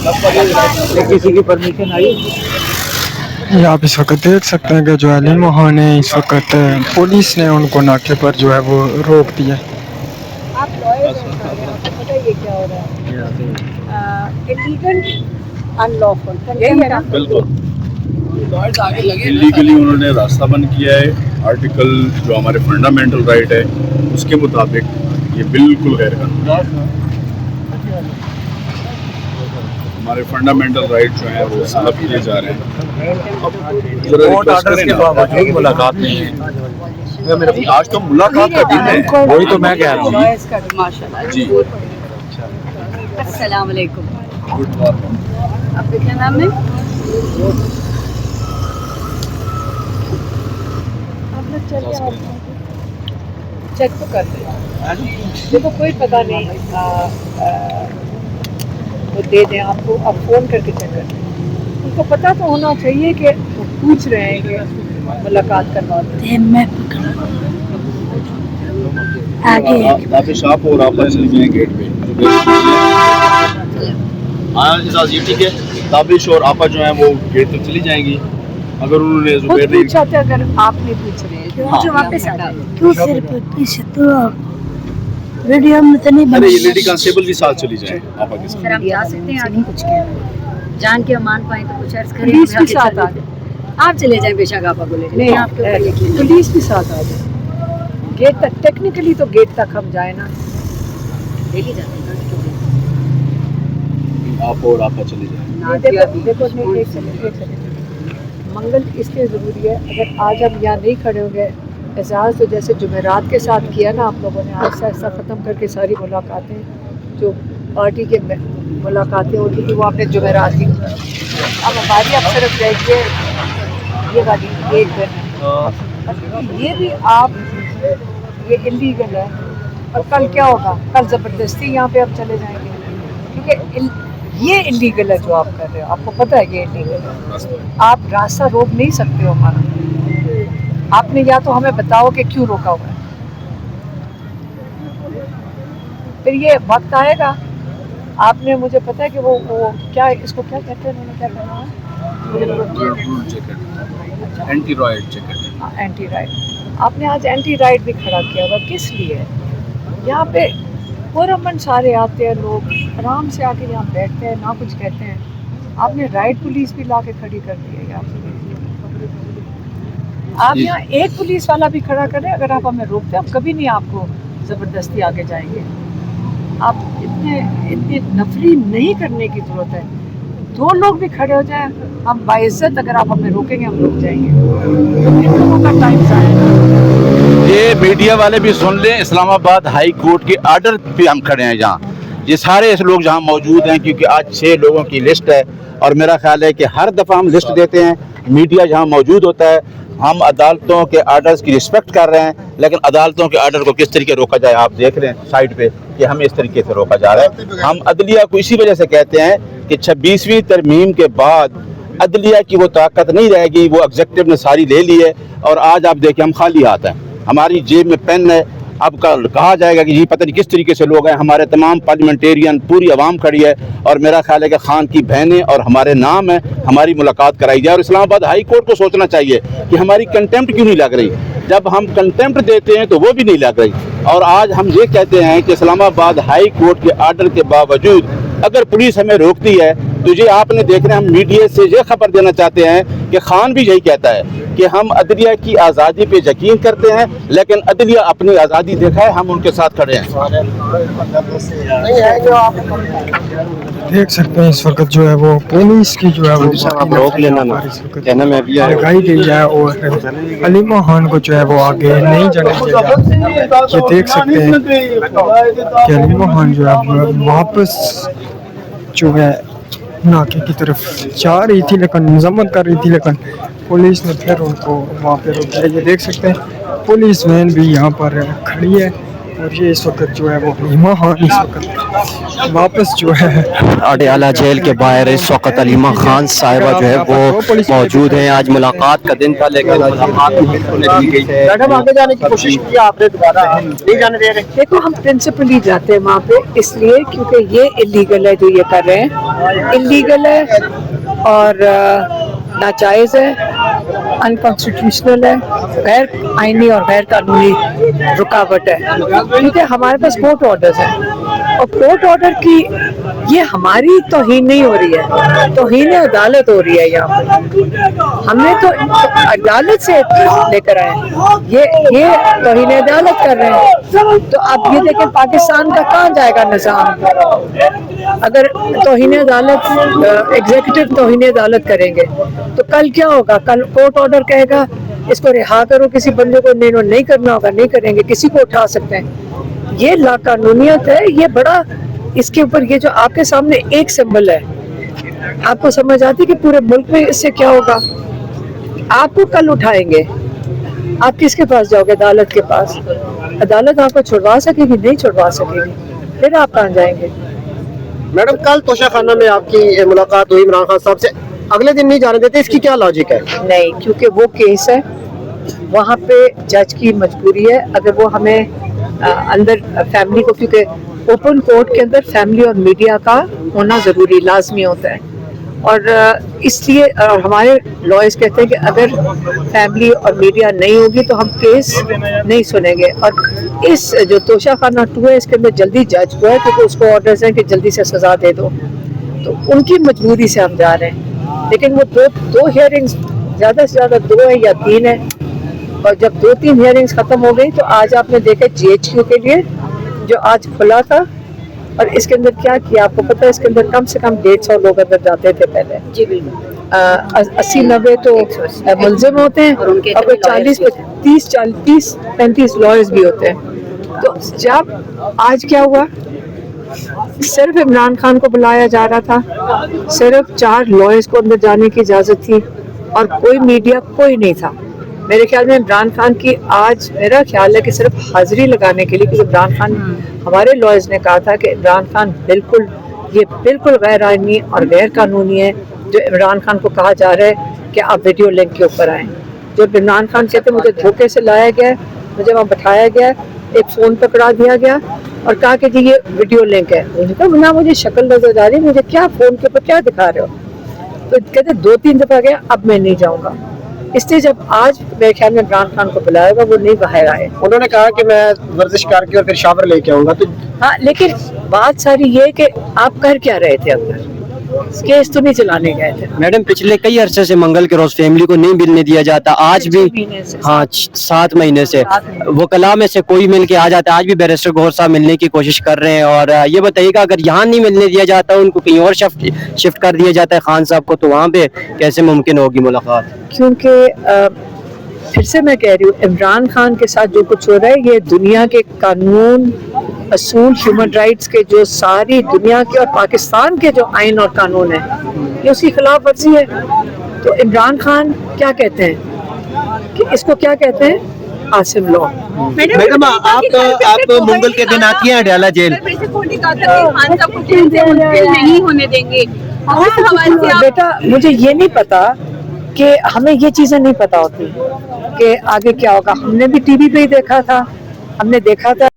किसी की परमिशन आई? ये आप इस वक्त देख सकते हैं कि जो अली मोहन है, इस वक्त पुलिस ने उनको नाके पर जो है वो रोक दिया। आप लॉयर हैं सारे, आपको पता ही है क्या हो रहा है। इलीगल अनलॉफुल यही है ना? बिल्कुल इलीगली उन्होंने रास्ता बंद किया है। आर्टिकल जो हमारे फंडामेंटल राइट है उसके मुताबिक ये बिल्कुल गैर कानूनी। हमारे फंडामेंटल राइट जो है वो साफ किए जा रहे हैं। कोर्ट आर्डर्स के बावजूद मुलाकात नहीं है। आज तो मुलाकात का दिन है, वही तो मैं कह रहा हूँ। माशाल्लाह जी अस्सलाम वालेकुम। Good morning. आपका क्या नाम है? आप लोग चलिए, चेक तो कर रहे देखो, कोई पता नहीं वो दे दें आपको, आप फ़ोन करके चेक कर लें। उनको पता तो होना चाहिए कि वो पूछ रहे हैं कि मुलाकात करवा दें। आगे शॉप और आप चली जाएं गेट पे। हाँ इजाज़, ये ठीक है। ताबिश और आपा जो है वो गेट तक चली जाएंगी। अगर उन्होंने जुबैर ने पूछा था, अगर आप नहीं पूछ रहे हैं हाँ। तो वापस आ जाए। क्यों सिर पे पीछे तो वीडियो में तो नहीं अरे ये बना। लेडी कांस्टेबल के साथ चली जाए आपा के साथ। सर हम जा सकते हैं आगे? कुछ कहना जान के मान पाए तो कुछ अर्ज करें। पुलिस भी साथ आ जाए, आप चले जाएं बेशक आपा को ले जाएं। नहीं, आपके ऊपर यकीन। पुलिस भी साथ आ जाए गेट तक। टेक्निकली तो गेट तक हम जाए ना, डेली जाते हैं आप और आपा चली जाए। देखो नहीं, एक सेकंड मंगल इसलिए ज़रूरी है। अगर आज हम यहाँ नहीं खड़े होंगे, एजाज़ तो जैसे जुमेरात के साथ किया ना आप लोगों ने, आहिस्ता आहिस्ता ख़त्म करके सारी मुलाकातें जो पार्टी के मुलाकातें होती थी वो आपने जुमेरात की। अब हमारी अब सिर्फ देखिए ये वाली एक दिन है, ये भी आप ये इलीगल है। और कल क्या होगा? कल ज़बरदस्ती यहाँ पे आप चले जाएंगे, क्योंकि ये इलीगल है जो आप कर रहे हो। आपको पता है ये इलीगल है। आप रास्ता रोक नहीं सकते हो हमारा। आपने या तो हमें बताओ कि क्यों रोका हुआ है, फिर ये वक्त आएगा। आपने मुझे पता है कि वो क्या इसको क्या कहते हैं, उन्होंने क्या कहना है, anti right jacket. Anti right. आपने आज एंटी राइट भी खड़ा किया हुआ, किस लिए? यहाँ पे पुरअमन सारे आते हैं, लोग आराम से आके यहाँ बैठते हैं, ना कुछ कहते हैं। आपने राइट पुलिस भी ला के खड़ी कर दी है यहाँ पे। आप यहाँ एक पुलिस वाला भी खड़ा करें, अगर आप हमें रोकते हैं हम कभी नहीं आपको ज़बरदस्ती आगे जाएंगे। आप इतनी नफरी नहीं करने की ज़रूरत है। दो लोग भी खड़े हो जाएं, हम बाइज्जत, अगर आप हमें रोकेंगे हम रुक जाएंगे। तो इन लोगों का टाइम ज़ाया। ये मीडिया वाले भी सुन लें, इस्लामाबाद हाई कोर्ट के आर्डर पे हम खड़े हैं जहाँ। ये सारे लोग जहाँ मौजूद हैं, क्योंकि आज 6 लोगों की लिस्ट है और मेरा ख्याल है कि हर दफ़ा हम लिस्ट देते हैं, मीडिया जहाँ मौजूद होता है। हम अदालतों के आर्डर्स की रिस्पेक्ट कर रहे हैं, लेकिन अदालतों के आर्डर को किस तरीके रोका जाए आप देख लें साइड पे कि हमें इस तरीके से रोका जा रहा है। हम अदलिया को इसी वजह से कहते हैं कि 26वीं तरमीम के बाद अदलिया की वो ताकत नहीं रहेगी, वो एग्जीक्यूटिव ने सारी ले ली है। और आज आप देखें हम खाली हाथ हैं, हमारी जेब में पेन है। अब कल कहा जाएगा कि जी पता नहीं किस तरीके से लोग हैं। हमारे तमाम पार्लियामेंटेरियन, पूरी आवाम खड़ी है और मेरा ख्याल है कि खान की बहनें और हमारे नाम है, हमारी मुलाकात कराई जाए। और इस्लामाबाद हाई कोर्ट को सोचना चाहिए कि हमारी कंटेम्प्ट क्यों नहीं लग रही। जब हम कंटेम्प्ट देते हैं तो वो भी नहीं लग रही। और आज हम ये कहते हैं कि इस्लामाबाद हाई कोर्ट के आर्डर के बावजूद अगर पुलिस हमें रोकती है तो ये आपने देखना, हम मीडिया से ये खबर देना चाहते हैं कि खान भी यही कहता है कि हम अदलिया की आज़ादी पे यकीन करते हैं, लेकिन अदलिया अपनी आज़ादी दिखाए, हम उनके साथ खड़े हैं। देख सकते हैं इस वक्त जो है वो पुलिस की जो है वो रोक लेना ना कहना मैं अभी आया। लगाई गई है और अली मोहन को जो है वो आगे नहीं जाने दिया जा रहा। ये देख सकते हैं कि अली मोहन जो है वापस जो है नाके की तरफ जा रही थी, लेकिन मजम्मत कर रही थी, लेकिन पुलिस ने फिर उनको वहाँ पे रोक दिया। ये देख सकते हैं पुलिस वैन भी यहाँ पर खड़ी है और ये इस वक्त जो है वो हलीमा खान इस वक्त वापस जो है अडयाला जेल के बाहर इस वक्त हलीमा खान साहिबा जो है वो मौजूद हैं। आज मुलाकात का दिन था लेकिन मुलाकात नहीं दी गई। मैडम आगे जाने की कोशिश की आपने, दोबारा नहीं जाने दे रहे। देखो हम प्रिंसिपली जाते हैं वहाँ पे इसलिए क्योंकि ये इलीगल है जो ये कर रहे हैं, इलीगल है और नाजायज़ है, अनकॉन्स्टिट्यूशनल है, गैर आईनी और गैर कानूनी रुकावट है। क्योंकि हमारे पास कोर्ट ऑर्डर्स हैं और कोर्ट ऑर्डर की ये हमारी तौहीन नहीं हो रही है, तौहीन अदालत हो रही है। यहाँ पे हमने तो अदालत से लेकर आए, ये तौहीन अदालत कर रहे हैं। तो आप ये देखें पाकिस्तान का कहाँ जाएगा निज़ाम अगर तौहीन अदालत एग्जीक्यूटिव तौहीन अदालत करेंगे। तो कल क्या होगा? कल कोर्ट ऑर्डर कहेगा इसको रिहा करो, किसी बंदे को नहीं करना होगा, नहीं करेंगे, किसी को उठा सकते हैं। ये लाकानूनियत है, ये बड़ा इसके ऊपर ये जो आपके सामने एक सिंबल है, आपको समझ आती कि पूरे मुल्क में इससे क्या होगा? आपको कल उठाएंगे, आप किसके पास जाओगे? अदालत के पास। अदालत आपको छुड़वा सकेगी? नहीं छुड़वा सकेगी। फिर आप कहाँ जाएंगे? मैडम कल तोशाखाना में आपकी मुलाकात हुई इमरान खान साहब से, अगले दिन नहीं जाने देते, इसकी क्या लॉजिक है? नहीं, क्योंकि वो केस है, वहाँ पे जज की मजबूरी है। अगर वो हमें अंदर फैमिली को, क्योंकि ओपन कोर्ट के अंदर फैमिली और मीडिया का होना ज़रूरी लाजमी होता है और इसलिए हमारे लॉयर्स कहते हैं कि अगर फैमिली और मीडिया नहीं होगी तो हम केस नहीं सुनेंगे। और इस जो तोशाखाना 2 है इसके अंदर जल्दी जज हुआ है क्योंकि उसको ऑर्डर्स हैं कि जल्दी से सज़ा दे दो, तो उनकी मजबूरी से हम जा रहे हैं। लेकिन वो दो हियरिंग्स ज़्यादा से ज़्यादा 2 है या 3 है और जब 2-3 हियरिंग्स ख़त्म हो गई तो आज आपने देखा GHQ के लिए जो आज खुला था और इसके अंदर क्या किया आपको पता है? इसके अंदर कम से कम 150 लोग अंदर जाते थे पहले। जी बिल्कुल। 80-90 तो मुलजिम होते हैं और 40-30-35 लॉयर्स भी होते हैं। तो जब आज क्या हुआ? सिर्फ इमरान खान को बुलाया जा रहा था, सिर्फ 4 लॉयर्स को अंदर जाने की इजाज़त थी और कोई मीडिया कोई नहीं था। मेरे ख्याल में इमरान खान की आज मेरा ख्याल है कि सिर्फ हाजिरी लगाने के लिए, क्योंकि इमरान खान हमारे लॉयर्स ने कहा था कि इमरान खान बिल्कुल गैर आईनी और गैर कानूनी है जो इमरान खान को कहा जा रहा है कि आप वीडियो लिंक के ऊपर आएँ। जब इमरान खान कहते मुझे धोखे से लाया गया, मुझे वहाँ बैठाया गया, एक फ़ोन पकड़ा दिया गया और कहा कि जी ये वीडियो लिंक है। मुझे कहा ना मुझे शक्ल नजर आ रही, मुझे क्या फ़ोन के ऊपर क्या दिखा रहे हो? तो कहते 2-3 दफ़ा गया, अब मैं नहीं जाऊँगा। इसलिए जब आज मेरे ख्याल में इमरान खान को बुलाएगा वो नहीं बाहर आए। उन्होंने कहा कि मैं वर्जिश करके और फिर शावर लेके आऊंगा। तो हाँ, लेकिन बात सारी ये कि आप कर क्या रहे थे अंदर? केस तो नहीं चलाने गए थे। मैडम पिछले कई अरसे से मंगल के रोज फैमिली को नहीं मिलने दिया जाता, आज भी हाँ 7 महीने से वकला में से कोई मिल के आ जाता है। आज भी बैरिस्टर गौहर साहब मिलने की कोशिश कर रहे हैं और ये बताइएगा अगर यहाँ नहीं मिलने दिया जाता, उनको कहीं और शिफ्ट कर दिया जाता है खान साहब को, तो वहाँ पे कैसे मुमकिन होगी मुलाकात? क्योंकि फिर से मैं कह रही हूँ इमरान खान के साथ जो कुछ हो रहा है ये दुनिया के कानून असूल ह्यूमन राइट्स के जो सारी दुनिया के और पाकिस्तान के जो आइन और कानून है ये उसकी खिलाफ वर्जी है। तो इमरान खान क्या कहते हैं कि इसको क्या कहते हैं? आसिम लॉ। मैडम आप मंगल के दिन आती हैं अडयाला जेल? नहीं होने देंगे। बेटा मुझे ये नहीं पता कि हमें ये चीजें नहीं पता होती कि आगे क्या होगा। हमने भी टीवी पे ही देखा था, हमने देखा था